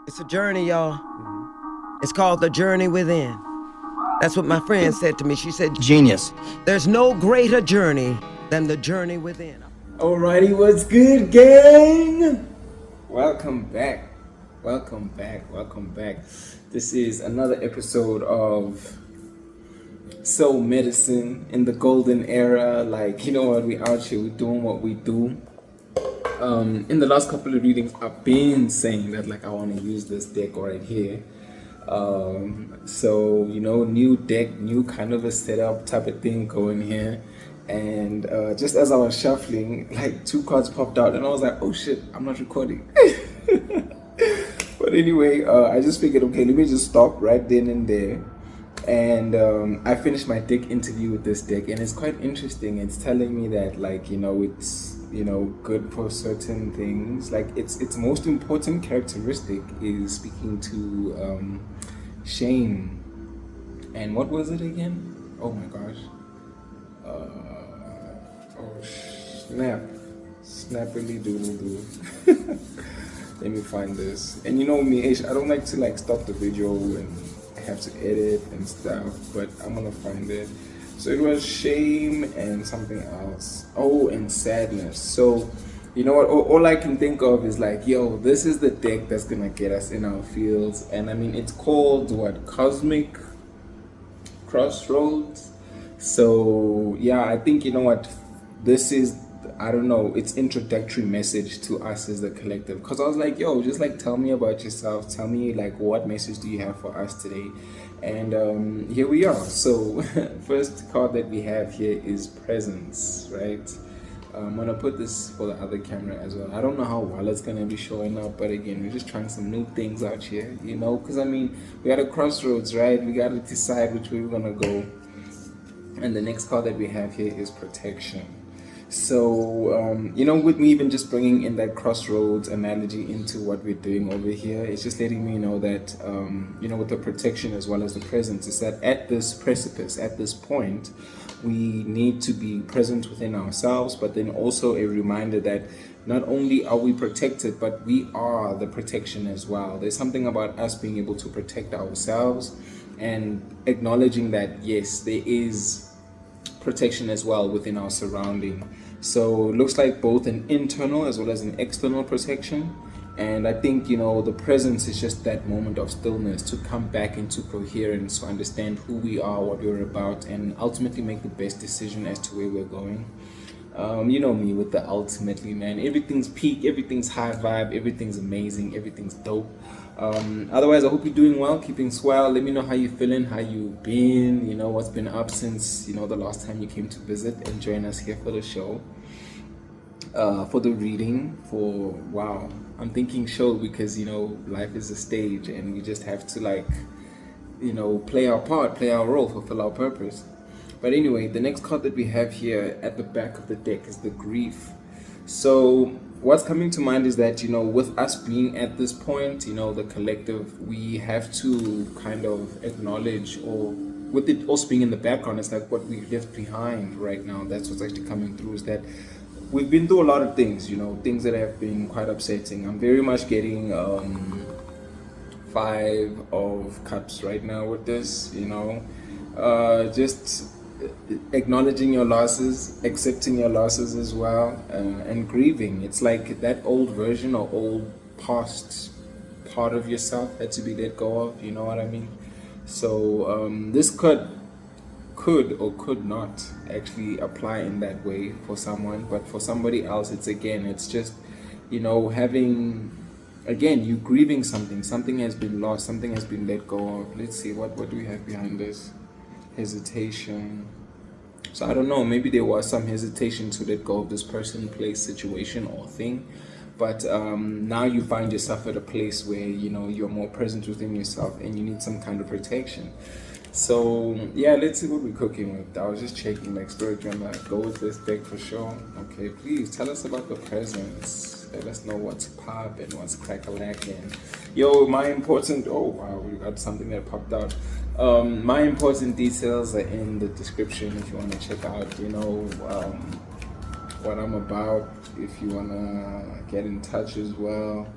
It's a journey, y'all. It's called The Journey Within. That's what my friend said to me. She said, Genius. there's no greater journey than the journey within. Alrighty, what's good, gang? Welcome back. Welcome back. This is another episode of Soul Medicine in the golden era. Like, you know what, we out here, we're doing what we do. In the last couple of readings, I've been saying that like I want to use this deck right here. So, you know, new deck, new kind of a setup type of thing going here. And just as I was shuffling, like 2 cards popped out and I was like, oh shit, I'm not recording. But anyway, I just figured, okay, let me just stop right then and there. And I finished my deck interview with this deck, and it's quite interesting. It's telling me that, like, you know, it's, you know, good for certain things. Like, its most important characteristic is speaking to shame. And what was it again? Oh my gosh. Snappily doodle doo. Let me find this. And you know me, I don't like to like stop the video and have to edit and stuff, but I'm gonna find it. So it was shame and something else. Oh, and sadness. So you know what, all I can think of is like, yo, this is the deck that's gonna get us in our fields. And I mean, it's called what? Cosmic Crossroads. So yeah, I think, you know what, this is, I don't know, it's introductory message to us as the collective. Because I was like, yo, just like tell me about yourself, tell me like what message do you have for us today. And here we are. So first card that we have here is presence, right? I'm gonna put this for the other camera as well. I don't know how well it's gonna be showing up, but again, we're just trying some new things out here, you know, because I mean, we got a crossroads, right? We gotta decide which way we're gonna go. And the next card that we have here is protection. So, you know, with me even just bringing in that crossroads analogy into what we're doing over here, it's just letting me know that, you know, with the protection as well as the presence, is that at this precipice, at this point, we need to be present within ourselves, but then also a reminder that not only are we protected, but we are the protection as well. There's something about us being able to protect ourselves and acknowledging that, yes, there is protection as well within our surrounding. So it looks like both an internal as well as an external protection. And I think, you know, the presence is just that moment of stillness to come back into coherence, to understand who we are, what we're about, and ultimately make the best decision as to where we're going. You know me with the ultimately, man, everything's peak, everything's high vibe, everything's amazing, everything's dope. Otherwise, I hope you're doing well, keeping swell. Let me know how you're feeling, how you've been, you know, what's been up since, you know, the last time you came to visit and join us here for the show, for the reading, for, wow, I'm thinking show because, you know, life is a stage and we just have to, like, you know, play our part, play our role, fulfill our purpose. But anyway, the next card that we have here at the back of the deck is the grief. So what's coming to mind is that, you know, with us being at this point, you know, the collective, we have to kind of acknowledge, or with it also being in the background, it's like what we left behind right now. That's what's actually coming through, is that we've been through a lot of things, you know, things that have been quite upsetting. I'm very much getting 5 of Cups right now with this, you know, just acknowledging your losses, accepting your losses as well, and grieving. It's like that old version or old past part of yourself had to be let go of, you know what I mean? So this could or could not actually apply in that way for someone, but for somebody else, it's just, you know, having, again, you grieving something has been lost, something has been let go of. Let's see, what do we have behind this? Hesitation. So I don't know, maybe there was some hesitation to let go of this person, place, situation, or thing, but now you find yourself at a place where, you know, you're more present within yourself and you need some kind of protection. So yeah, let's see what we're cooking with. I was just checking, like, spirit, gonna go with this deck for sure. Okay, please tell us about the presence. Let us know what's pop and what's crack-a-lacking. Yo, my important, oh wow, we got something that popped out. My important details are in the description if you want to check out, you know, what I'm about, if you want to get in touch as well.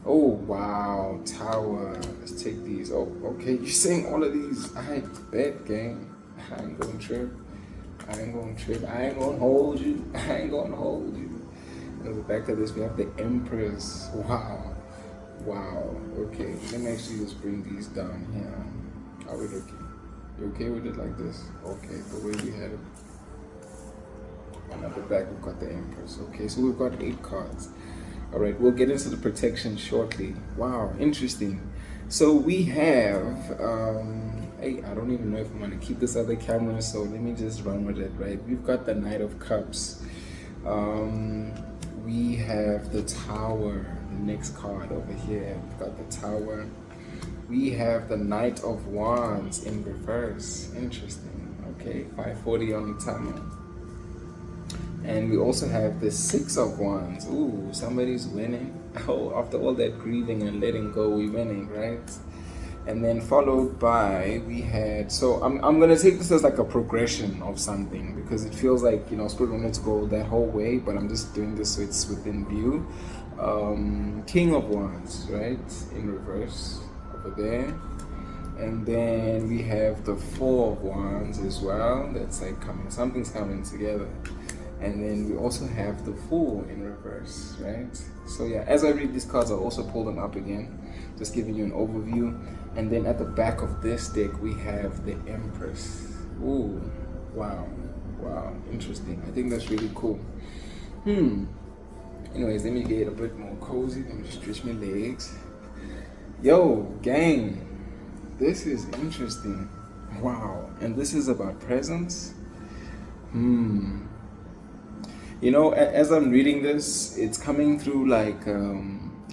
Oh wow, tower. Let's take these. Oh, okay. You're saying all of these. I bet, gang. I ain't gonna trip. I ain't gonna trip. I ain't gonna hold you. I ain't gonna hold you. And at the back of this, we have the Empress. Wow. Wow. Okay. Let me actually just bring these down here. How are we looking? You okay with it like this? Okay. The way we had it. And at the back, we've got the Empress. Okay. So we've got 8 cards. All right, we'll get into the protection shortly. Wow, interesting. So we have, hey, I don't even know if I'm gonna keep this other camera, so let me just run with it, right? We've got the Knight of Cups. We have the Tower, the next card over here. We've got the Tower. We have the Knight of Wands in reverse. Interesting. Okay, 540 on the timer. And we also have the 6 of Wands. Ooh, somebody's winning. Oh, after all that grieving and letting go, we're winning, right? And then followed by, we had, so I'm gonna take this as like a progression of something, because it feels like, you know, Spirit wanted to go that whole way, but I'm just doing this so it's within view. King of Wands, right? In reverse, over there. And then we have the 4 of Wands as well. That's like something's coming together. And then we also have the Fool in reverse, right? So yeah, as I read these cards, I'll also pull them up again, just giving you an overview. And then at the back of this deck, we have the Empress. Ooh, wow, wow, interesting. I think that's really cool. Anyways, let me get a bit more cozy. Let me stretch my legs. Yo, gang, this is interesting. Wow, and this is about presence. You know, as I'm reading this, it's coming through like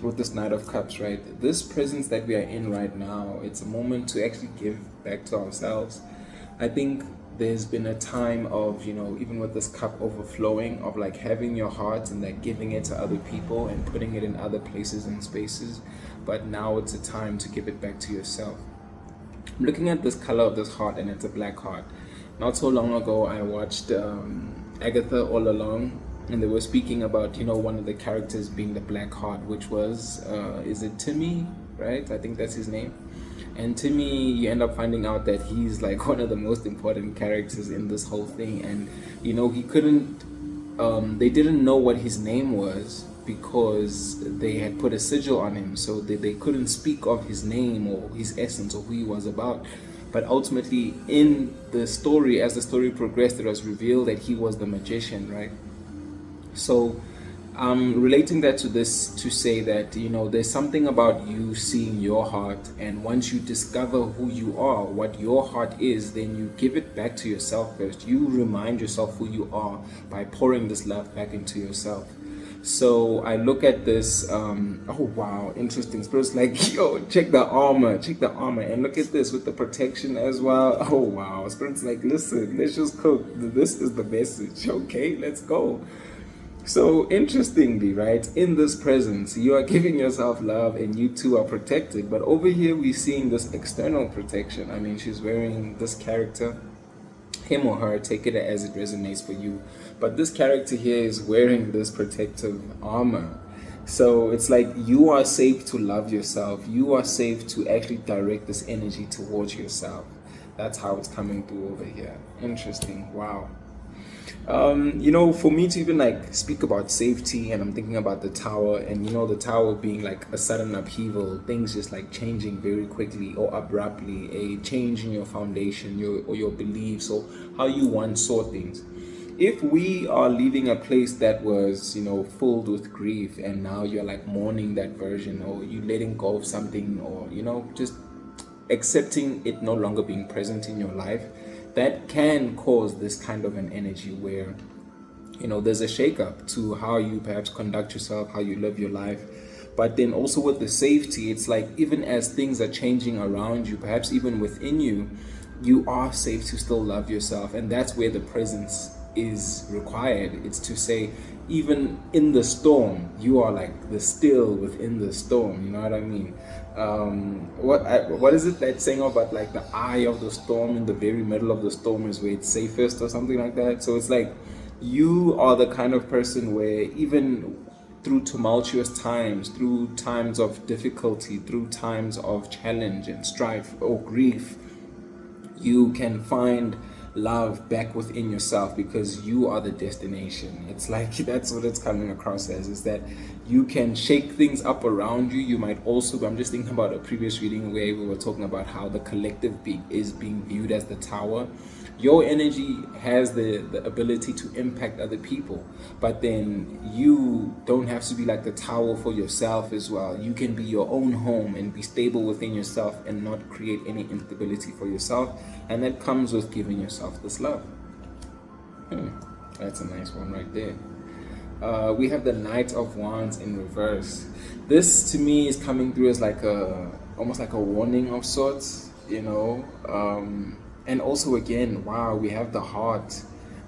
with this Knight of Cups, right? This presence that we are in right now, it's a moment to actually give back to ourselves. I think there's been a time of, you know, even with this cup overflowing, of like having your heart and like giving it to other people and putting it in other places and spaces. But now it's a time to give it back to yourself. I'm looking at this color of this heart, and it's a black heart. Not so long ago, I watched Agatha All Along, and they were speaking about, you know, one of the characters being the black heart, which was, is it Timmy, right? I think that's his name. And Timmy, you end up finding out that he's like one of the most important characters in this whole thing. And, you know, he couldn't, they didn't know what his name was because they had put a sigil on him. So they couldn't speak of his name or his essence or who he was about. But ultimately, in the story, as the story progressed, it was revealed that he was the magician, right? So I'm relating that to this to say that, you know, there's something about you seeing your heart, and once you discover who you are, what your heart is, then you give it back to yourself first. You remind yourself who you are by pouring this love back into yourself. So I look at this, oh wow, interesting. Spirit's like, yo, check the armor, and look at this with the protection as well. Oh wow, Spirit's like, listen, let's just cook. This is the message. Okay, let's go. So interestingly, right, in this presence, you are giving yourself love and you too are protected. But over here, we're seeing this external protection. I mean, she's wearing this character, him or her, take it as it resonates for you. But this character here is wearing this protective armor. So it's like you are safe to love yourself. You are safe to actually direct this energy towards yourself. That's how it's coming through over here. Interesting. Wow. You know, for me to even like speak about safety, and I'm thinking about the tower, and you know, the tower being like a sudden upheaval, things just like changing very quickly or abruptly, a change in your foundation, your beliefs, or how you once saw things. If we are leaving a place that was, you know, filled with grief, and now you're like mourning that version, or you letting go of something, or, you know, just accepting it no longer being present in your life, that can cause this kind of an energy where, you know, there's a shakeup to how you perhaps conduct yourself, how you live your life. But then also with the safety, it's like even as things are changing around you, perhaps even within you, you are safe to still love yourself. And that's where the presence is required. It's to say, even in the storm, you are like the still within the storm. You know what I mean? What is it that saying about like the eye of the storm, in the very middle of the storm is where it's safest, or something like that? So it's like you are the kind of person where even through tumultuous times, through times of difficulty, through times of challenge and strife or grief, you can find love back within yourself, because you are the destination. It's like that's what it's coming across as, is that you can shake things up around you. You might also, I'm just thinking about a previous reading where we were talking about how the collective is being viewed as the tower. Your energy has the ability to impact other people, but then you don't have to be like the tower for yourself as well. You can be your own home and be stable within yourself and not create any instability for yourself, and that comes with giving yourself this love. That's a nice one right there. We have the Knight of Wands in reverse. This to me is coming through as like almost like a warning of sorts, you know. And also again, wow, we have the heart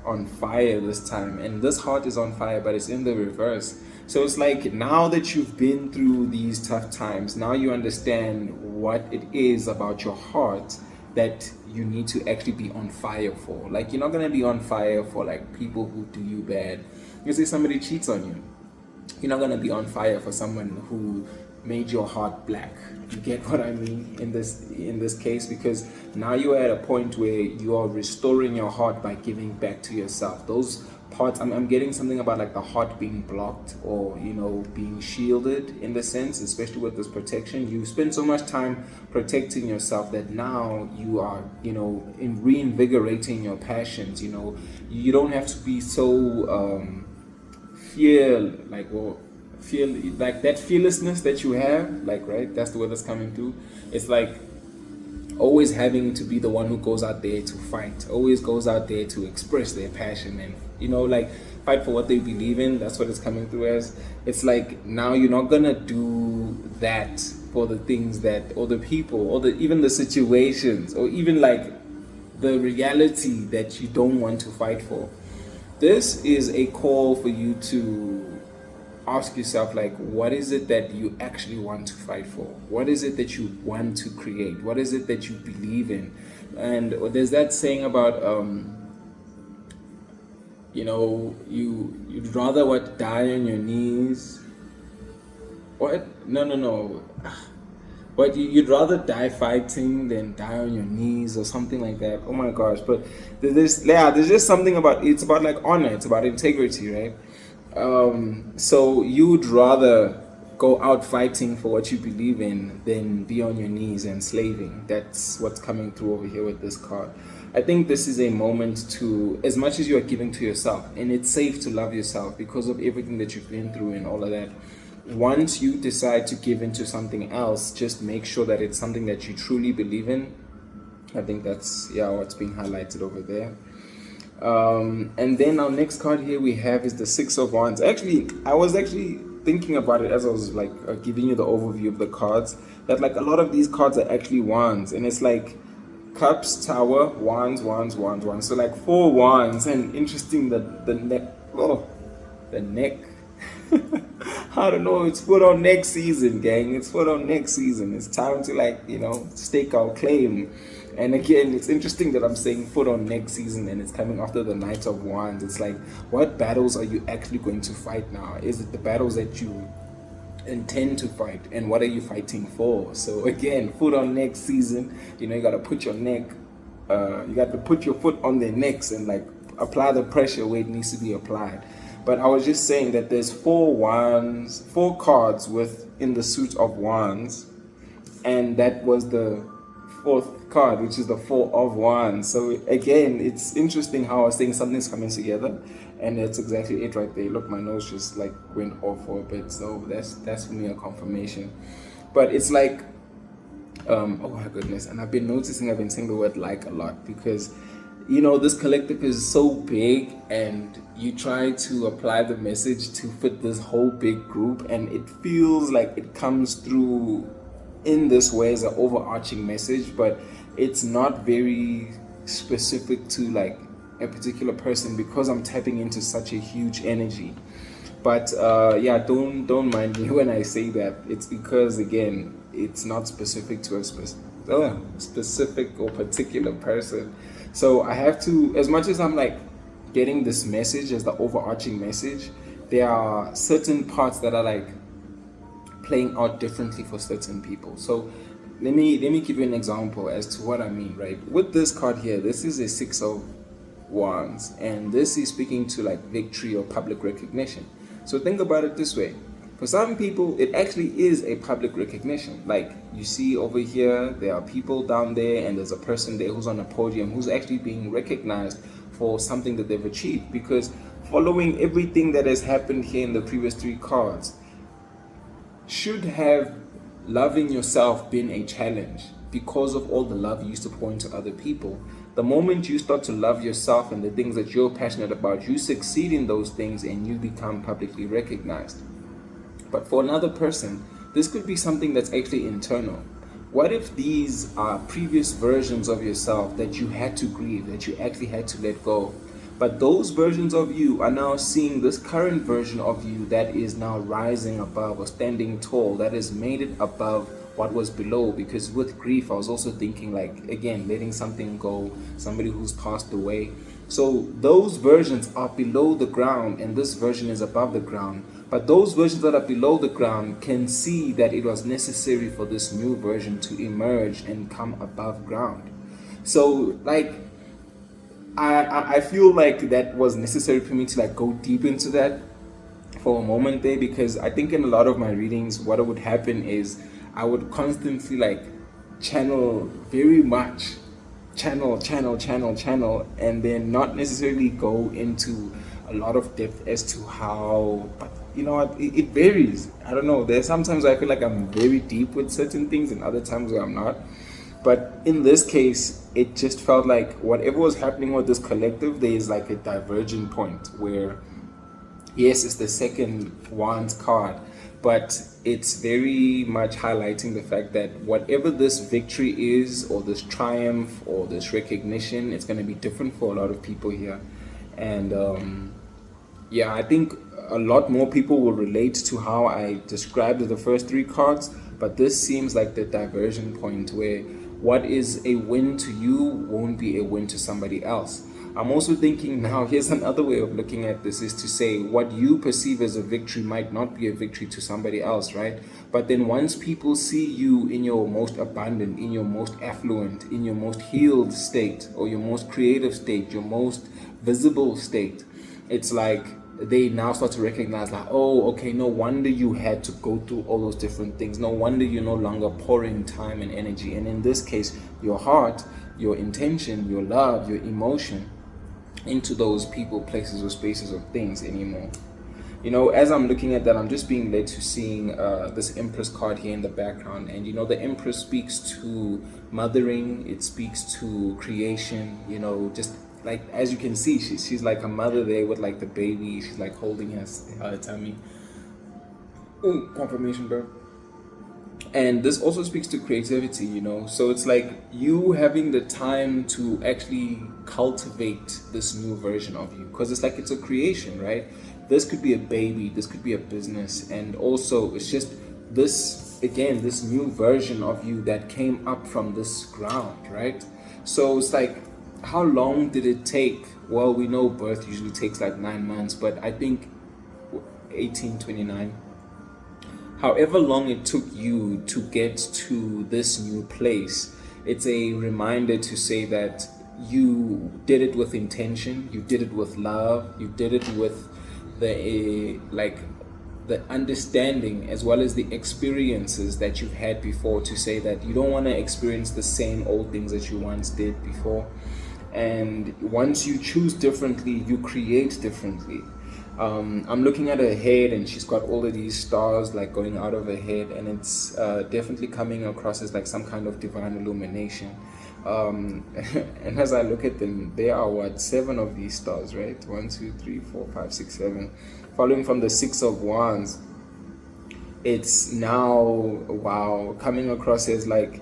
on fire this time, and this heart is on fire, but it's in the reverse. So it's like, now that you've been through these tough times, now you understand what it is about your heart that you need to actually be on fire for. Like, you're not going to be on fire for like people who do you bad. You say somebody cheats on you, you're not going to be on fire for someone who made your heart black. You get what I mean in this case? Because now you are at a point where you are restoring your heart by giving back to yourself. Those parts, I'm getting something about like the heart being blocked, or, you know, being shielded in the sense, especially with this protection. You spend so much time protecting yourself that now you are, you know, reinvigorating your passions. You know, you don't have to be so feel like that fearlessness that you have, like, right, that's the word that's coming through. It's like always having to be the one who goes out there to fight, always goes out there to express their passion and, you know, like fight for what they believe in. That's what it's coming through as. It's like, now you're not gonna do that for the things that, or the people, or even the situations, or even like the reality that you don't want to fight for. This is a call for you to ask yourself, like, what is it that you actually want to fight for? What is it that you want to create? What is it that you believe in? And there's that saying about you know, you'd rather die on your knees. What? No. But you'd rather die fighting than die on your knees, or something like that. Oh my gosh! But there's just something about, it's about like honor. It's about integrity, right? So you'd rather go out fighting for what you believe in than be on your knees and slaving. That's what's coming through over here with this card. I think this is a moment to, as much as you are giving to yourself, and it's safe to love yourself because of everything that you've been through and all of that. Once you decide to give into something else, just make sure that it's something that you truly believe in. I think that's, what's being highlighted over there. And then our next card here we have is the Six of Wands. Actually, I was thinking about it as I was like giving you the overview of the cards, that like a lot of these cards are actually wands, and it's like Cups, Tower, Wands. So like 4 wands, and interesting that the neck. I don't know, it's foot on neck season, gang. It's foot on neck season. It's time to, like, you know, stake our claim. And again, it's interesting that I'm saying foot on neck season, and it's coming after the Knight of Wands. It's like, what battles are you actually going to fight now? Is it the battles that you intend to fight, and what are you fighting for? So again, foot on neck season. You know, you got to put your neck, you got to put your foot on their necks and like apply the pressure where it needs to be applied. But I was just saying that there's 4 wands, 4 cards in the suit of wands, and that was the 4th card, which is the 4 of wands. So again, it's interesting how I was saying something's coming together, and that's exactly it right there. Look, my nose just like went off for a bit, so that's for me a confirmation. But it's like, oh my goodness, and I've been saying the word like a lot, because, you know, this collective is so big, and you try to apply the message to fit this whole big group, and it feels like it comes through in this way as an overarching message, but it's not very specific to like a particular person, because I'm tapping into such a huge energy. But don't mind me when I say that. It's because, again, it's not specific to a specific or particular person. So I have to, as much as I'm like getting this message as the overarching message, there are certain parts that are like playing out differently for certain people. So let me give you an example as to what I mean, right? With this card here, this is a 6 of Wands, and this is speaking to like victory or public recognition. So think about it this way. For some people, it actually is a public recognition. Like you see over here, there are people down there, and there's a person there who's on a podium who's actually being recognized for something that they've achieved. Because following everything that has happened here in the previous 3 cards, should have loving yourself been a challenge because of all the love you used to pour into other people. The moment you start to love yourself and the things that you're passionate about, you succeed in those things and you become publicly recognized. But for another person, this could be something that's actually internal. What if these are previous versions of yourself that you had to grieve, that you actually had to let go? But those versions of you are now seeing this current version of you that is now rising above or standing tall, that has made it above what was below. Because with grief, I was also thinking like, again, letting something go, somebody who's passed away. So those versions are below the ground and this version is above the ground. But those versions that are below the ground can see that it was necessary for this new version to emerge and come above ground. So like, I feel like that was necessary for me to like go deep into that for a moment there, because I think in a lot of my readings, what would happen is I would constantly like channel very much, channel, and then not necessarily go into a lot of depth as to how, but you know what, it varies. I don't know. There's sometimes I feel like I'm very deep with certain things and other times where I'm not. But in this case, it just felt like whatever was happening with this collective, there is like a divergent point where, yes, it's the second Wands card, but it's very much highlighting the fact that whatever this victory is, or this triumph, or this recognition, it's going to be different for a lot of people here. And yeah, I think a lot more people will relate to how I described the first 3 cards, but this seems like the diversion point where what is a win to you won't be a win to somebody else. I'm also thinking now, here's another way of looking at this, is to say what you perceive as a victory might not be a victory to somebody else, right? But then once people see you in your most abundant, in your most affluent, in your most healed state, or your most creative state, your most visible state, it's like they now start to recognize like, oh, okay, no wonder you had to go through all those different things. No wonder you're no longer pouring time and energy. And in this case, your heart, your intention, your love, your emotion into those people, places, or spaces, or things anymore. You know, as I'm looking at that, I'm just being led to seeing this Empress card here in the background. And, you know, the Empress speaks to mothering. It speaks to creation, you know, just like, as you can see, she's like a mother there with like the baby. She's like holding her tummy. Ooh, confirmation, bro. And this also speaks to creativity, you know. So it's like you having the time to actually cultivate this new version of you, because it's like it's a creation, right? This could be a baby, this could be a business, and also it's just this, again, this new version of you that came up from this ground, right? So it's like, how long did it take? Well, we know birth usually takes like 9 months, but I think 1829. However long it took you to get to this new place, it's a reminder to say that you did it with intention, you did it with love, you did it with the the understanding as well as the experiences that you've had before, to say that you don't want to experience the same old things that you once did before. And once you choose differently, you create differently. I'm looking at her head, and she's got all of these stars like going out of her head, and it's definitely coming across as like some kind of divine illumination. And as I look at them, there are 7 of these stars, right? 1, 2, 3, 4, 5, 6, 7. Following from the 6 of Wands, it's now, wow, coming across as like,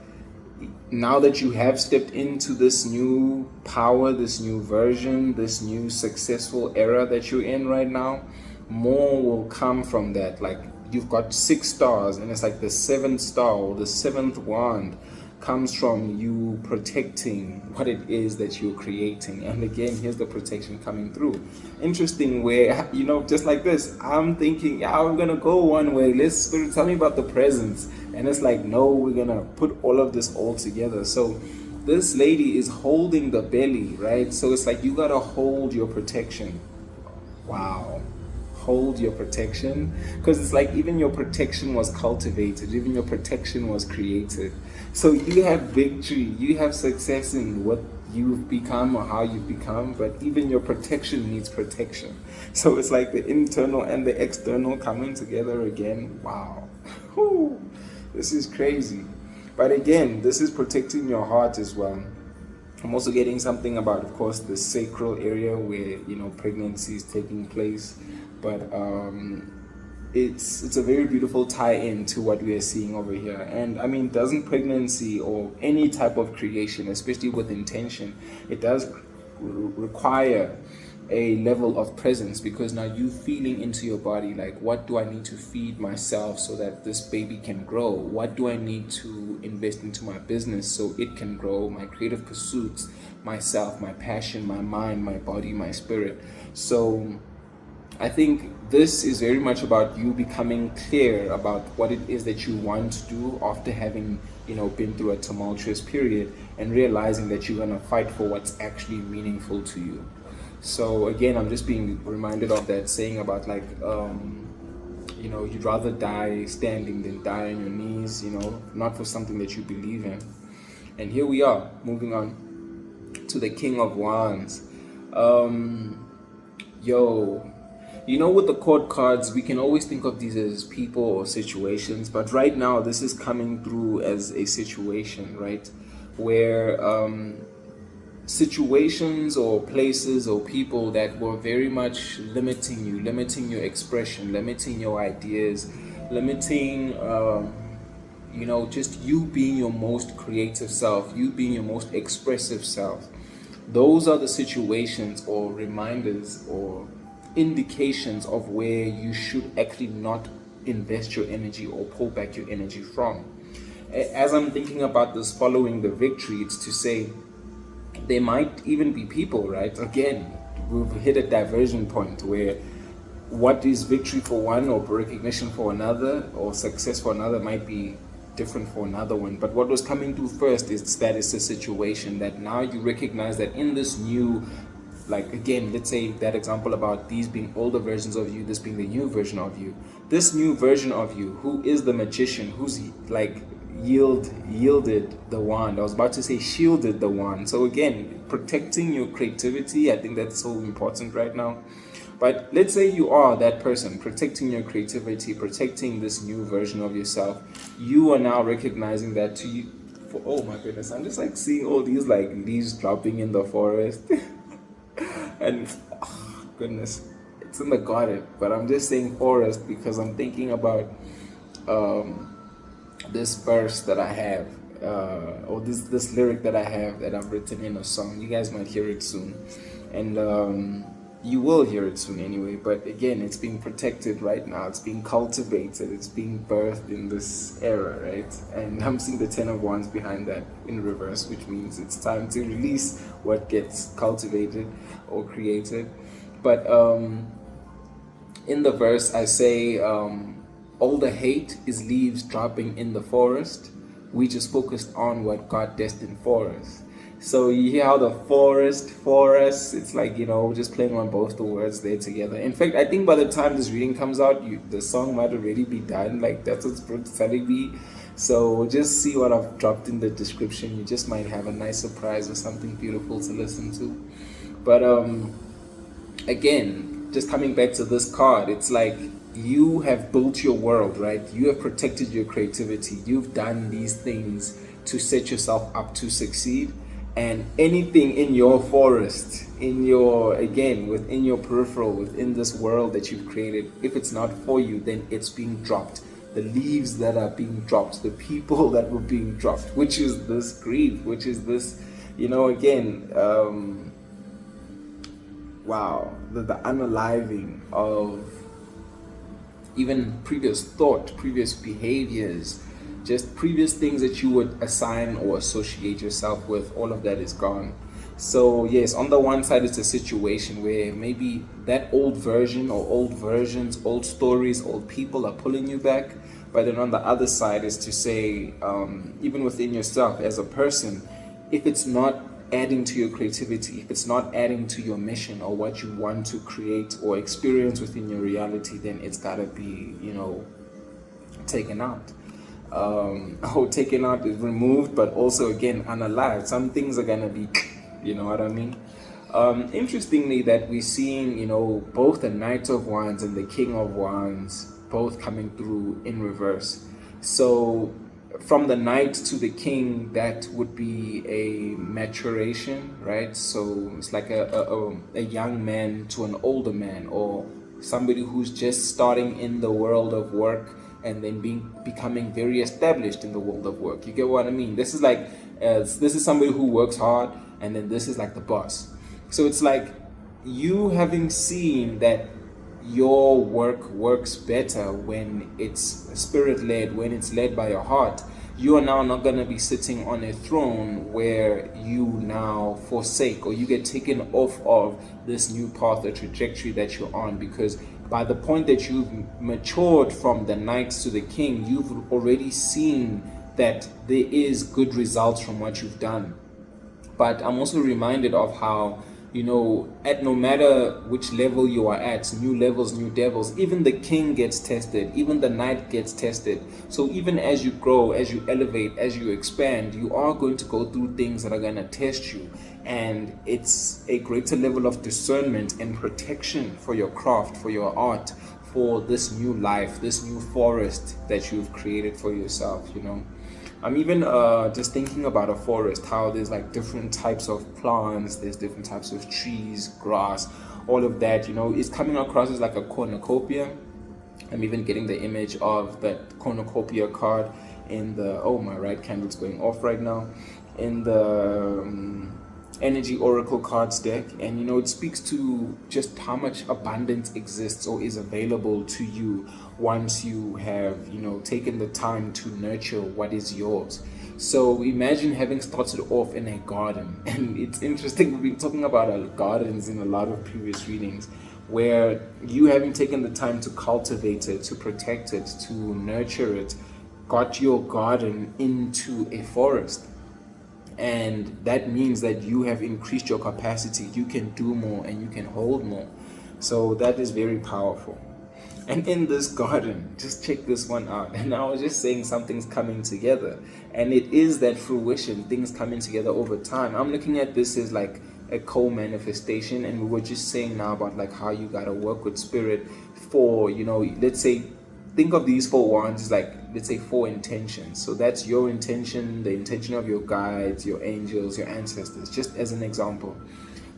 now that you have stepped into this new power, this new version, this new successful era that you're in right now, more will come from that. Like, you've got 6 stars, and it's like the 7th star or the 7th wand comes from you protecting what it is that you're creating. And again, here's the protection coming through. Interesting, where, just like this, I'm thinking, yeah, I'm gonna go one way, let's Spirit, tell me about the presence. And it's like, no, we're gonna put all of this all together. So this lady is holding the belly, right? So it's like you gotta hold your protection. Wow. Hold your protection, because it's like even your protection was cultivated, even your protection was created. So you have victory, you have success in what you've become or how you've become, but even your protection needs protection. So it's like the internal and the external coming together again. Wow. Whew. This is crazy. But again, this is protecting your heart as well. I'm also getting something about, of course, the sacral area where pregnancy is taking place, but it's a very beautiful tie-in to what we are seeing over here. And I mean, doesn't pregnancy or any type of creation, especially with intention, it does require a level of presence, because now you feeling into your body, like, what do I need to feed myself so that this baby can grow? What do I need to invest into my business so it can grow? My creative pursuits, myself, my passion, my mind, my body, my spirit. So I think this is very much about you becoming clear about what it is that you want to do after having been through a tumultuous period, and realizing that you're going to fight for what's actually meaningful to you. So again, I'm just being reminded of that saying about, like, you'd rather die standing than die on your knees, not for something that you believe in. And here we are, moving on to the King of Wands. With the court cards, we can always think of these as people or situations, but right now this is coming through as a situation, right? Where situations or places or people that were very much limiting you, limiting your expression, limiting your ideas, limiting just you being your most creative self, you being your most expressive self. Those are the situations or reminders or indications of where you should actually not invest your energy or pull back your energy from. As I'm thinking about this following the victory, it's to say there might even be people, right? Again, we've hit a diversion point where what is victory for one or recognition for another or success for another might be different for another one. But what was coming through first is that it's a situation that now you recognize that in this new, like, again, let's say that example about these being older versions of you, this being the new version of you. This new version of you, who is the magician, who's like yielded the wand. I was about to say shielded the wand. So again, protecting your creativity, I think that's so important right now. But let's say you are that person, protecting your creativity, protecting this new version of yourself. You are now recognizing that to you, oh my goodness, I'm just like seeing all these like leaves dropping in the forest. And goodness, it's in the garden, but I'm just saying forest because I'm thinking about this verse that I have, or this lyric that I have that I've written in a song. You guys might hear it soon, and you will hear it soon anyway. But again, it's being protected right now. It's being cultivated. It's being birthed in this era, right? And I'm seeing the 10 of Wands behind that in reverse, which means it's time to release what gets cultivated or created. But in the verse, I say, all the hate is leaves dropping in the forest. We just focused on what God destined for us. So you hear how the forest, it's like, just playing on both the words there together. In fact, I think by the time this reading comes out, the song might already be done. Like, that's what Spirit's telling me. So just see what I've dropped in the description. You just might have a nice surprise or something beautiful to listen to. But again, just coming back to this card, it's like you have built your world, right? You have protected your creativity. You've done these things to set yourself up to succeed. And anything in your forest, within your peripheral, within this world that you've created, if it's not for you, then it's being dropped. The leaves that are being dropped, the people that were being dropped, which is this grief, which is this, wow, the unaliving of even previous thought, previous behaviors. just previous things that you would assign or associate yourself with, all of that is gone. So yes, on the one side, it's a situation where maybe that old version or old versions, old stories, old people are pulling you back. But then on the other side is to say, even within yourself as a person, if it's not adding to your creativity, if it's not adding to your mission or what you want to create or experience within your reality, then it's gotta be, taken out. Taken out is removed, but also again unalived. Some things are gonna be, you know what I mean? Interestingly, that we're seeing, both the Knight of Wands and the King of Wands both coming through in reverse. So from the Knight to the King, that would be a maturation, right? So it's like a young man to an older man, or somebody who's just starting in the world of work and then becoming very established in the world of work. You get what I mean? This is like this is somebody who works hard, and then this is like the boss. So it's like you having seen that your work works better when it's spirit-led, when it's led by your heart. You are now not going to be sitting on a throne where you now forsake, or you get taken off of this new path or trajectory that you're on, because by the point that you've matured from the Knight to the King, you've already seen that there is good results from what you've done. But I'm also reminded of how, at no matter which level you are at, new levels, new devils, even the King gets tested, even the Knight gets tested. So even as you grow, as you elevate, as you expand, you are going to go through things that are going to test you. And it's a greater level of discernment and protection for your craft, for your art, for this new life, this new forest that you've created for yourself, I'm even just thinking about a forest, how there's like different types of plants, there's different types of trees, grass, all of that, it's coming across as like a cornucopia. I'm even getting the image of that cornucopia card in the, my right candle's going off right now, in the energy oracle cards deck. And it speaks to just how much abundance exists or is available to you once you have taken the time to nurture what is yours. So imagine having started off in a garden, and it's interesting, we've been talking about gardens in a lot of previous readings, where you having taken the time to cultivate it, to protect it, to nurture it, got your garden into a forest. And that means that you have increased your capacity. You can do more and you can hold more. So that is very powerful. And in this garden, just check this one out. And I was just saying something's coming together. And it is that fruition, things coming together over time. I'm looking at this as like a co-manifestation. And we were just saying now about like how you got to work with spirit for, let's say, think of these 4 wands as like, let's say 4 intentions. So that's your intention, the intention of your guides, your angels, your ancestors, just as an example.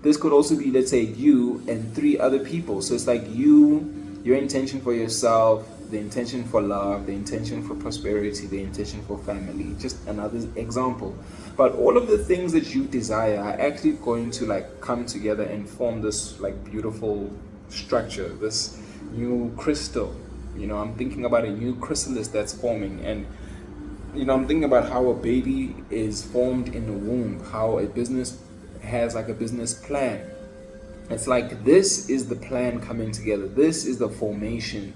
This could also be, let's say, you and 3 other people. So it's like your intention for yourself, the intention for love, the intention for prosperity, the intention for family, just another example. But all of the things that you desire are actually going to like come together and form this like beautiful structure, this new crystal. I'm thinking about a new chrysalis that's forming, and I'm thinking about how a baby is formed in the womb, how a business has like a business plan. It's like this is the plan coming together. This is the formation.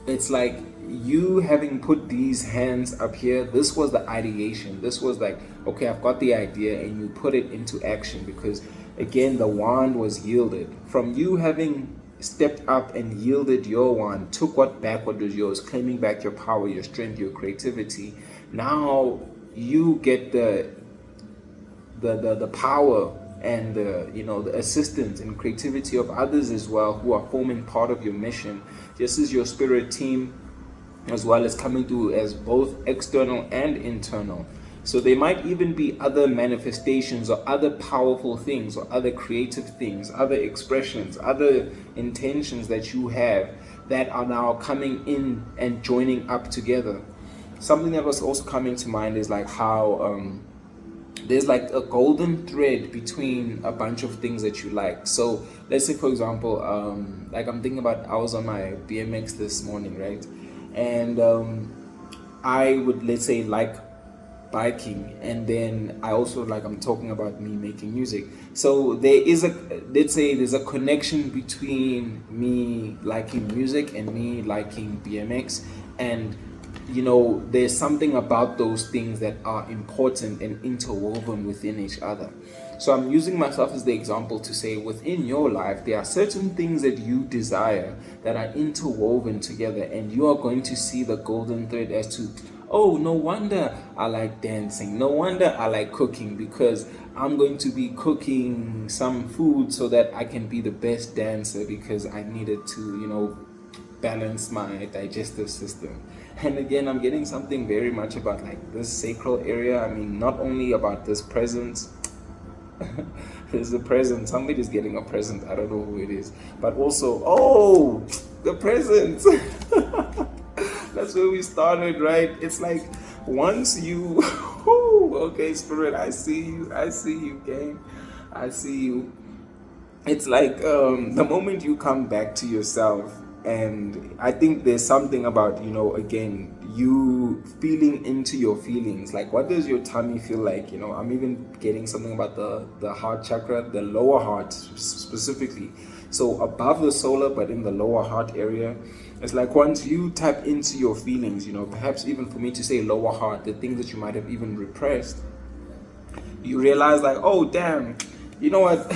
It's like you having put these hands up here. This was the ideation. This was like, okay, I've got the idea, and you put it into action, because again, the wand was yielded. From you having stepped up and yielded your wand, took what was yours, claiming back your power, your strength, your creativity. Now you get the power and the assistance and creativity of others as well, who are forming part of your mission. This is your spirit team, as well as coming through as both external and internal. So there might even be other manifestations or other powerful things or other creative things, other expressions, other intentions that you have that are now coming in and joining up together. Something that was also coming to mind is like how there's like a golden thread between a bunch of things that you like. So let's say, for example, like I'm thinking about, I was on my BMX this morning, right? And I would, let's say, like biking, and then I also, like, I'm talking about me making music. So there is a, let's say, there's a connection between me liking music and me liking BMX. And there's something about those things that are important and interwoven within each other. So I'm using myself as the example to say, within your life, there are certain things that you desire that are interwoven together, and you are going to see the golden thread as to, oh, no wonder I like dancing. No wonder I like cooking, because I'm going to be cooking some food so that I can be the best dancer, because I needed to, balance my digestive system. And again, I'm getting something very much about like this sacral area. I mean, not only about this presence. There's a present. Somebody's getting a present. I don't know who it is. But also, oh, the present. That's where we started, right? It's like once you, okay, Spirit, I see you, gang. I see you. It's like the moment you come back to yourself, and I think there's something about, again, you feeling into your feelings. Like, what does your tummy feel like? I'm even getting something about the heart chakra, the lower heart specifically. So above the solar, but in the lower heart area. It's like once you tap into your feelings, perhaps even for me to say lower heart, the things that you might have even repressed, you realize like, oh, damn, you know what?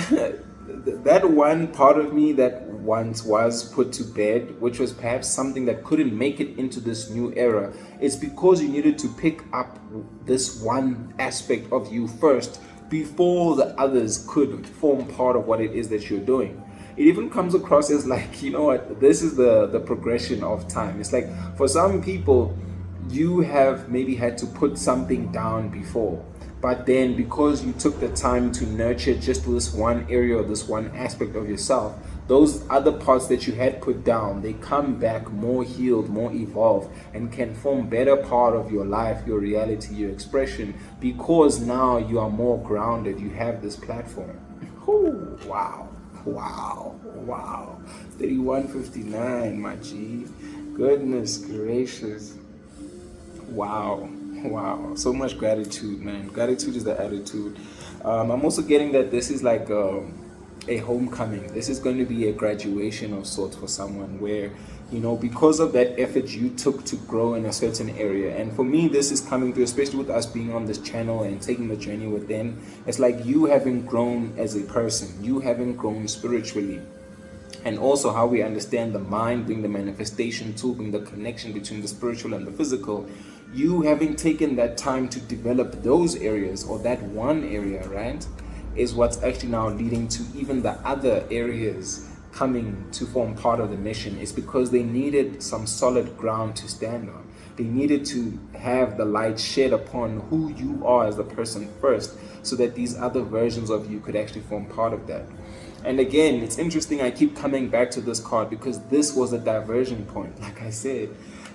That one part of me that once was put to bed, which was perhaps something that couldn't make it into this new era, it's because you needed to pick up this one aspect of you first before the others could form part of what it is that you're doing. It even comes across as like, you know what, this is the progression of time. It's like, for some people, you have maybe had to put something down before, but then because you took the time to nurture just this one area or this one aspect of yourself, those other parts that you had put down, they come back more healed, more evolved, and can form better part of your life, your reality, your expression, because now you are more grounded. You have this platform. Ooh, wow. 31:59, my G. Goodness gracious. Wow. So much gratitude, man. Gratitude is the attitude. I'm also getting that this is like a homecoming. This is going to be a graduation of sorts for someone where, because of that effort you took to grow in a certain area. And for me, this is coming through, especially with us being on this channel and taking the journey within. It's like you having grown as a person, you having grown spiritually. And also how we understand the mind being the manifestation tool, being the connection between the spiritual and the physical. You having taken that time to develop those areas, or that one area, right, is what's actually now leading to even the other areas coming to form part of the mission. It's because they needed some solid ground to stand on. They needed to have the light shed upon who you are as the person first, so that these other versions of you could actually form part of that. And again, it's interesting, I keep coming back to this card because this was a diversion point, like I said.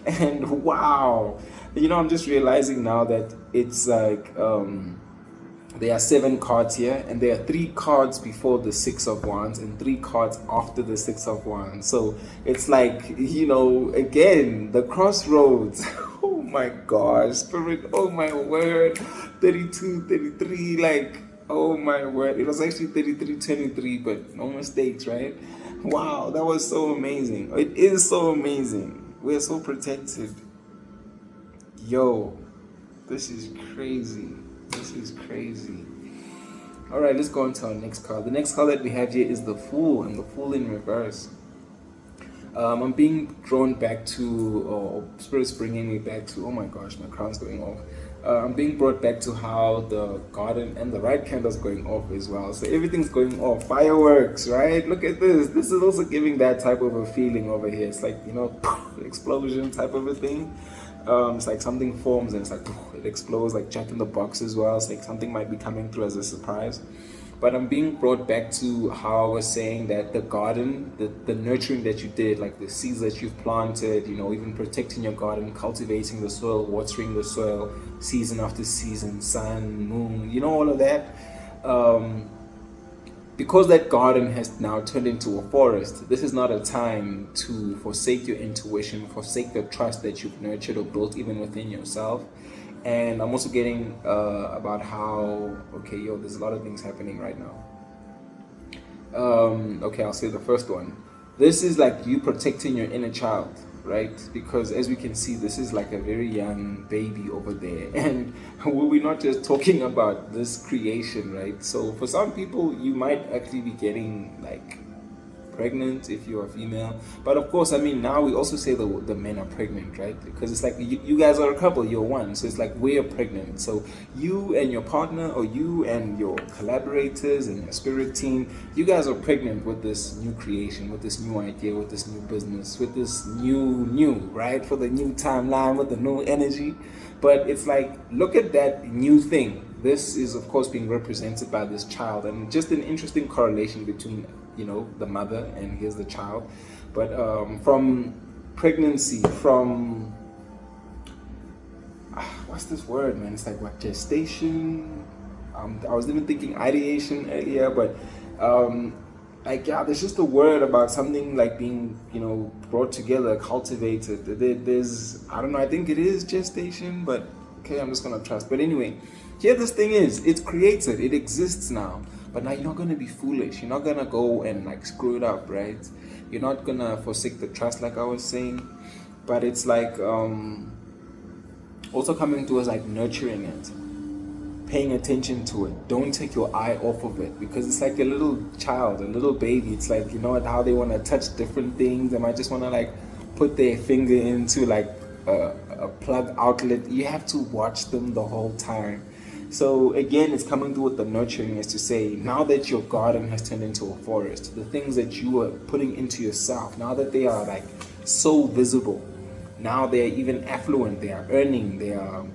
And wow, I'm just realizing now that it's like there are 7 cards here, and there are 3 cards before the 6 of Wands and 3 cards after the 6 of Wands. So it's like, again, the crossroads. Oh my gosh, Spirit, oh my word. 32, 33, like, oh my word. It was actually 33, 23, but no mistakes, right? Wow, that was so amazing. It is so amazing. We're so protected. Yo, this is crazy. All right, let's go on to our next card. The next card that we have here is the Fool, and the Fool in reverse. I'm being drawn back to, or Spirit's bringing me back to, oh my gosh, my crown's going off. I'm being brought back to how the garden and the right candle's going off as well. So everything's going off. Fireworks, right? Look at this. This is also giving that type of a feeling over here. It's like, explosion type of a thing. It's like something forms and it's like, it explodes, like Jack in the Box as well. It's like something might be coming through as a surprise. But I'm being brought back to how I was saying that the garden, the nurturing that you did, like the seeds that you've planted, even protecting your garden, cultivating the soil, watering the soil, season after season, sun, moon, all of that. Because that garden has now turned into a forest, this is not a time to forsake your intuition, forsake the trust that you've nurtured or built even within yourself. And I'm also getting about how, there's a lot of things happening right now. I'll say the first one. This is like you protecting your inner child, right? Because as we can see, this is like a very young baby over there. And we're not just talking about this creation, right? So for some people, you might actually be getting like pregnant if you're a female. But of course, now we also say the men are pregnant, right? Because it's like you guys are a couple, you're one. So it's like we're pregnant. So you and your partner, or you and your collaborators and your spirit team, you guys are pregnant with this new creation, with this new idea, with this new business, with this new, right? For the new timeline, with the new energy. But it's like, look at that new thing. This is, of course, being represented by this child. And just an interesting correlation between the mother and here's the child. But from pregnancy, from what's this word, man? It's like what, gestation? I was even thinking ideation earlier, but there's just a word about something like being brought together, cultivated. There's I don't know, I think it is gestation, but okay, I'm just gonna trust. But anyway, here this thing is, it's created, it exists now. But now you're not going to be foolish. You're not going to go and like screw it up, right? You're not going to forsake the trust, like I was saying. But it's like also coming towards like nurturing it, paying attention to it. Don't take your eye off of it, because it's like a little child, a little baby. It's like, how they want to touch different things. They might just want to like put their finger into like a plug outlet. You have to watch them the whole time. So again, it's coming through with the nurturing, is to say, now that your garden has turned into a forest, the things that you are putting into yourself, now that they are like so visible, now they are even affluent, they are earning, they are,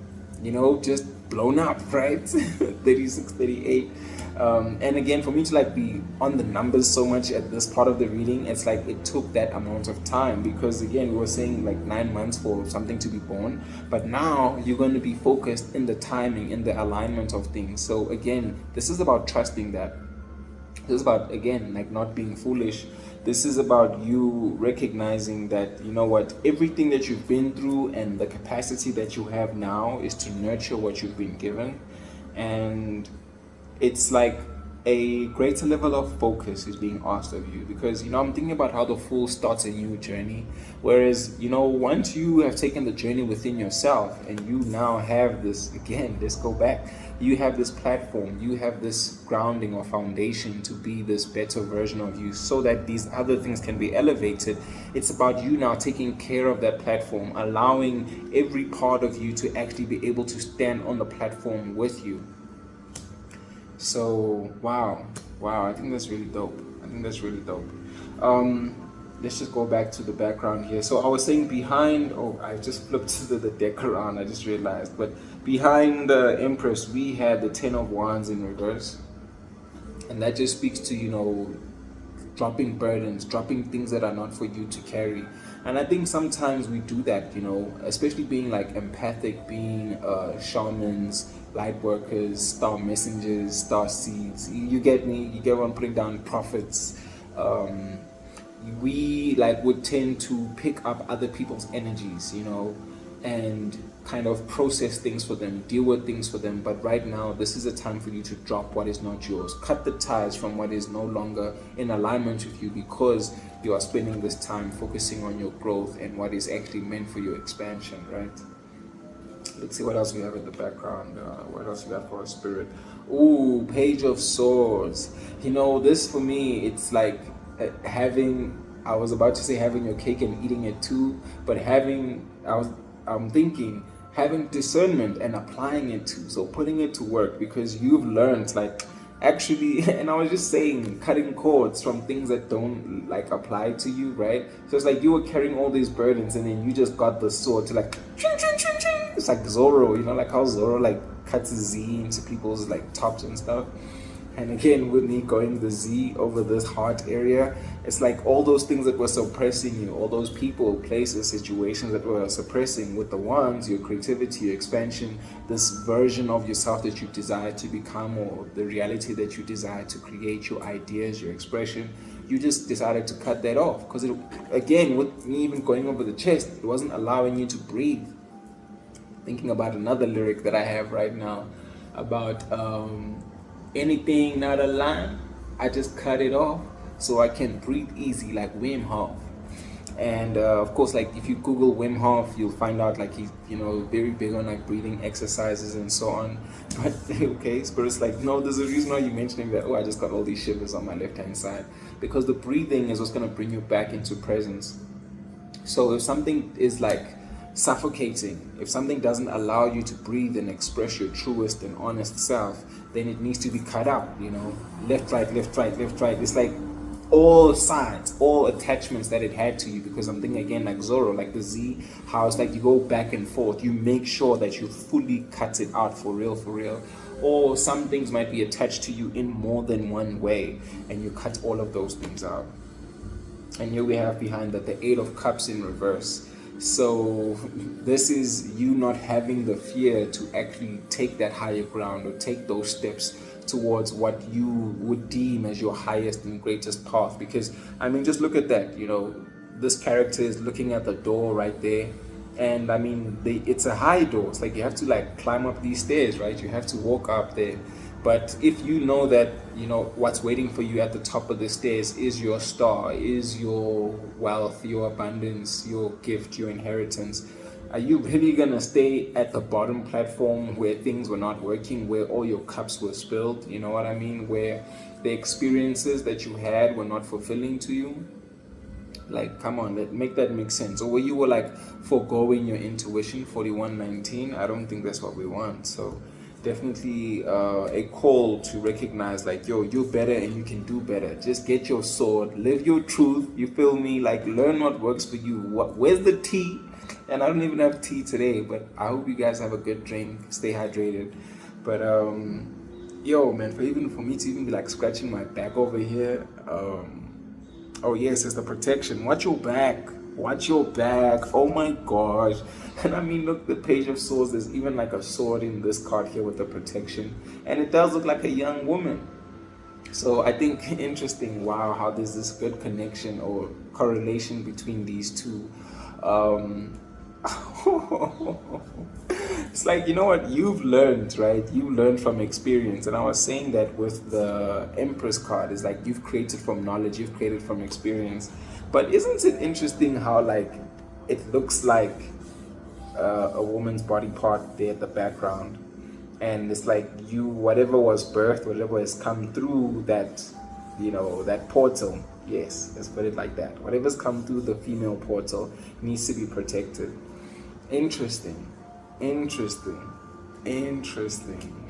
just blown up, right? 36, 38. And again, for me to like be on the numbers so much at this part of the reading, it's like it took that amount of time, because again, we were saying like 9 months for something to be born, but now you're going to be focused in the timing, in the alignment of things. So again, this is about trusting that. This is about, again, like not being foolish. This is about you recognizing that, everything that you've been through and the capacity that you have now is to nurture what you've been given. And it's like a greater level of focus is being asked of you, because I'm thinking about how the Fool starts a new journey, whereas once you have taken the journey within yourself and you now have this, again, let's go back, you have this platform, you have this grounding or foundation to be this better version of you, so that these other things can be elevated. It's about you now taking care of that platform, allowing every part of you to actually be able to stand on the platform with you. So wow, I think that's really dope. Let's just go back to the background here. So I was saying behind, I just flipped the deck around, I just realized, but behind the Empress we had the 10 of Wands in reverse, and that just speaks to dropping burdens, dropping things that are not for you to carry. And I think sometimes we do that, especially being like empathic, being shamans, light workers, star messengers, star seeds. You get me? You get what I'm putting down? Prophets. We like would tend to pick up other people's energies, and kind of process things for them, deal with things for them. But right now, this is a time for you to drop what is not yours. Cut the ties from what is no longer in alignment with you, because you are spending this time focusing on your growth and what is actually meant for your expansion, right? Let's see what else we have in the background. What else we got for our spirit? Ooh, Page of Swords. This for me, it's like I was about to say having your cake and eating it too, but I'm thinking having discernment and applying it too. So putting it to work, because you've learned like actually, and I was just saying, cutting cords from things that don't like apply to you, right? So it's like you were carrying all these burdens, and then you just got the sword to like ching, ching, ching, ching. It's like Zorro, like how Zorro like cuts Z into people's like tops and stuff. And again, with me going the Z over this heart area, it's like all those things that were suppressing you, all those people, places, situations that were suppressing. With the ones, your creativity, your expansion, this version of yourself that you desire to become, or the reality that you desire to create, your ideas, your expression, you just decided to cut that off. Because again, with me even going over the chest, it wasn't allowing you to breathe. Thinking about another lyric that I have right now about anything not aligned, I just cut it off so I can breathe easy like Wim Hof. And of course, like if you Google Wim Hof, you'll find out like he's very big on like breathing exercises and so on. But okay, Spirit's like, no, there's a reason why you're mentioning that. Oh, I just got all these shivers on my left hand side, because the breathing is what's going to bring you back into presence. So if something is like suffocating, if something doesn't allow you to breathe and express your truest and honest self, then it needs to be cut out. Left, right, left, right, left, right. It's like all sides, all attachments that it had to you. Because I'm thinking again, like Zorro, like the Z, how it's like you go back and forth. You make sure that you fully cut it out for real, for real. Or some things might be attached to you in more than one way, and you cut all of those things out. And here we have behind that the Eight of Cups in reverse. So this is you not having the fear to actually take that higher ground or take those steps towards what you would deem as your highest and greatest path. Because I mean, just look at that. This character is looking at the door right there, and I mean, it's a high door. It's like you have to like climb up these stairs, right? You have to walk up there. But if you know that what's waiting for you at the top of the stairs is your star, is your wealth, your abundance, your gift, your inheritance, are you really gonna stay at the bottom platform where things were not working, where all your cups were spilled? You know what I mean? Where the experiences that you had were not fulfilling to you? Like, come on, make that make sense. Or where you were like foregoing your intuition, 4119. I don't think that's what we want. So definitely a call to recognize like, yo, you're better and you can do better. Just get your sword, live your truth, you feel me? Like, learn what works for you. Where's the tea? And I don't even have tea today, but I hope you guys have a good drink, stay hydrated. But yo man, for me to even be like scratching my back over here, oh yes, it's the protection. Watch your back. Oh my gosh. And I mean, look, the Page of Swords, there's even like a sword in this card here with the protection, and it does look like a young woman. So I think interesting, wow, how there's this good connection or correlation between these two. It's like, what you've learned, right? You learned from experience. And I was saying that with the Empress card, is like you've created from knowledge, you've created from experience. But isn't it interesting how like it looks like a woman's body part there at the background, and it's like whatever was birthed, whatever has come through that that portal, yes, let's put it like that, whatever's come through the female portal needs to be protected. Interesting.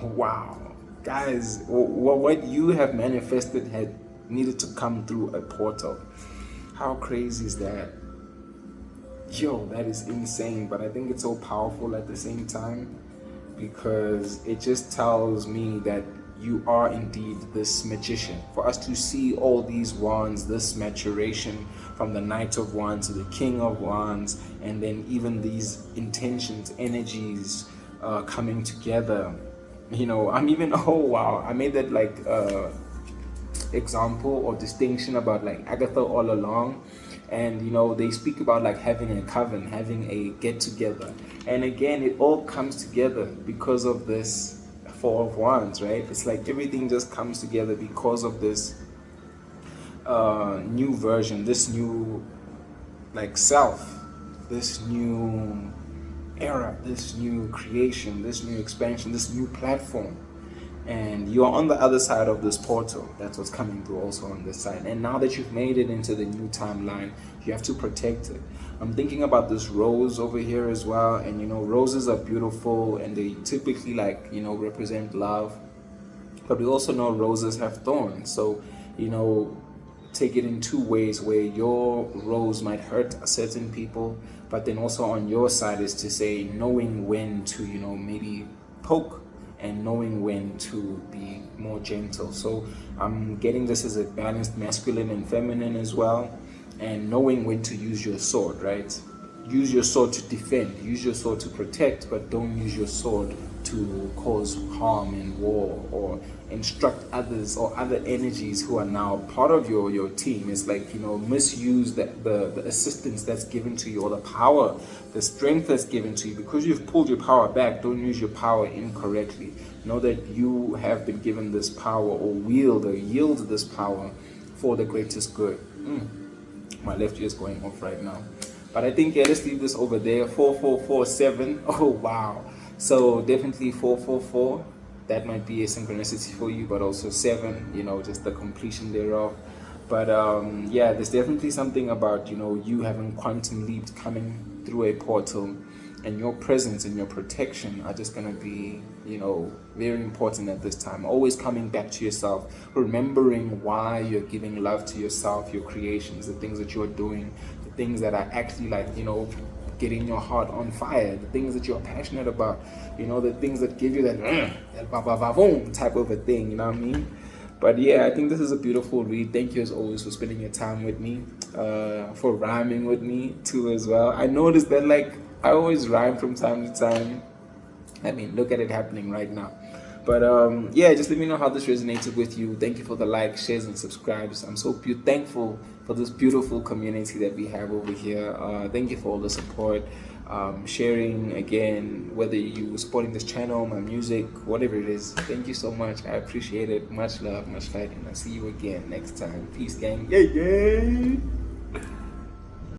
Wow, guys, what you have manifested had needed to come through a portal. How crazy is that? Yo, that is insane. But I think it's so powerful at the same time, because it just tells me that you are indeed this magician. For us to see all these wands, this maturation from the Knight of Wands to the King of Wands, and then even these intentions, energies coming together. I'm even, oh wow, I made that like example or distinction about like Agatha All Along. And they speak about like having a coven, having a get together, and again it all comes together because of this Four of Wands, right? It's like everything just comes together because of this new version, this new like self, this new era, this new creation, this new expansion, this new platform. And you're on the other side of this portal. That's what's coming through also on this side. And now that you've made it into the new timeline, you have to protect it. I'm thinking about this rose over here as well. And roses are beautiful, and they typically like, represent love. But we also know roses have thorns. So, take it in two ways, where your rose might hurt certain people, but then also on your side is to say knowing when to, maybe poke and knowing when to be more gentle. So I'm getting this as a balanced masculine and feminine as well, and knowing when to use your sword, right? Use your sword to defend, use your sword to protect, but don't use your sword to cause harm and war or instruct others or other energies who are now part of your team. It's like, misuse the assistance that's given to you, or the power, the strength that's given to you. Because you've pulled your power back, don't use your power incorrectly. Know that you have been given this power, or yield this power for the greatest good. My left ear is going off right now. But I think, let's leave this over there. 4447. Oh, wow. So definitely 444. That might be a synchronicity for you, but also 7, just the completion thereof. But there's definitely something about, you having quantum leaps coming through a portal, and your presence and your protection are just going to be, very important at this time. Always coming back to yourself, remembering why you're giving love to yourself, your creations, the things that you're doing, the things that are actually getting your heart on fire, the things that you're passionate about, the things that give you that type of a thing, you know what I mean? But yeah, I think this is a beautiful read. Thank you as always for spending your time with me, for rhyming with me too as well. I noticed that I always rhyme from time to time. I mean, look at it happening right now. But just let me know how this resonated with you. Thank you for the likes, shares, and subscribes. I'm so thankful for this beautiful community that we have over here. Thank you for all the support, sharing again, whether you supporting this channel, my music, whatever it is. Thank you so much. I appreciate it. Much love, much light, and I'll see you again next time. Peace, gang. Yeah.